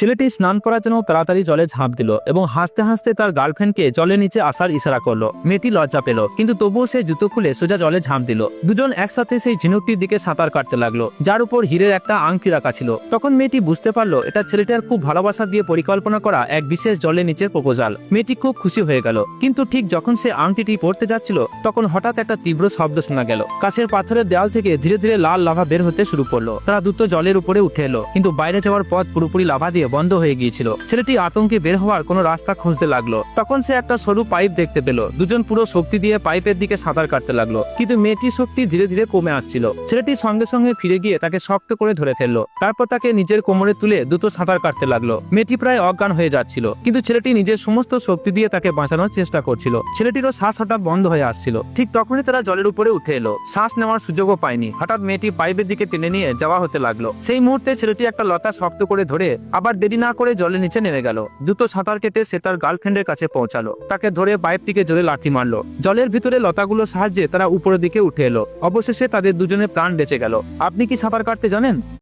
ছেলেটি স্নান করার জন্য তাড়াতাড়ি জলে ঝাঁপ দিল এবং হাসতে হাসতে তার গার্লফ্রেন্ডকে জলের নিচে আসার ইশারা করলো। মেয়েটি লজ্জা পেল, কিন্তু তবুও সে জুতো খুলে সোজা জলে ঝাঁপ দিল। দুজন একসাথে সেই ঝিনুকটির দিকে সাঁতার কাটতে লাগলো, যার উপর হীরের একটা আংটি রাখা ছিল। তখন মেয়েটি বুঝতে পারলো এটা ছেলেটার খুব ভালোবাসা দিয়ে পরিকল্পনা করা এক বিশেষ জলের নিচের প্রপোজাল। মেয়েটি খুব খুশি হয়ে গেল, কিন্তু ঠিক যখন সে আংটিটি পড়তে যাচ্ছিল তখন হঠাৎ একটা তীব্র শব্দ শোনা গেল। কাছের পাথরের দেওয়াল থেকে ধীরে ধীরে লাল লাভা বের হতে শুরু করলো। তারা দ্রুত জলের উপরে উঠে এলো, কিন্তু বাইরে যাওয়ার পথ পুরোপুরি লাভা দিয়ে বন্ধ হয়ে গিয়েছিল। ছেলেটি আতঙ্কে বের হওয়ার কোনো রাস্তা খুঁজতে লাগলো। তখন সে একটা সরু পাইপ দেখতে পেল। দুজন পুরো শক্তি দিয়ে পাইপের দিকে সাঁতার কাটতে লাগলো, কিন্তু মেয়েটির শক্তি ধীরে ধীরে কমে আসছিল। ছেলেটি সঙ্গে সঙ্গে ফিরে গিয়ে তাকে শক্ত করে ধরে ফেললো। তারপর তাকে নিজের কোমরে তুলে দ্রুত সাঁতার কাটতে লাগলো। মেয়েটি প্রায় অজ্ঞান হয়ে যাচ্ছিল, কিন্তু ছেলেটি নিজের সমস্ত শক্তি দিয়ে তাকে বাঁচানোর চেষ্টা করছিল। ছেলেটিরও শ্বাস হঠাৎ বন্ধ হয়ে আসছিল। ঠিক তখনই তারা জলের উপরে উঠে এলো। শ্বাস নেওয়ার সুযোগও পায়নি। হঠাৎ মেয়েটি পাইপের দিকে টেনে নিয়ে যাওয়া হতে লাগলো। সেই মুহূর্তে ছেলেটি একটা লতা শক্ত করে ধরে আবার দেরি না করে জলের নিচে নেমে গেল। দ্রুত সাঁতার কেটে সে তার গার্লফ্রেন্ডের কাছে পৌঁছালো। তাকে ধরে পাইপটিকে জোরে লাথি মারলো। জলের ভিতরে লতাগুলোর সাহায্যে তারা উপরের দিকে উঠে এলো। অবশেষে তাদের দুজনের প্রাণ বেঁচে গেল। আপনি কি সাঁতার কাটতে জানেন?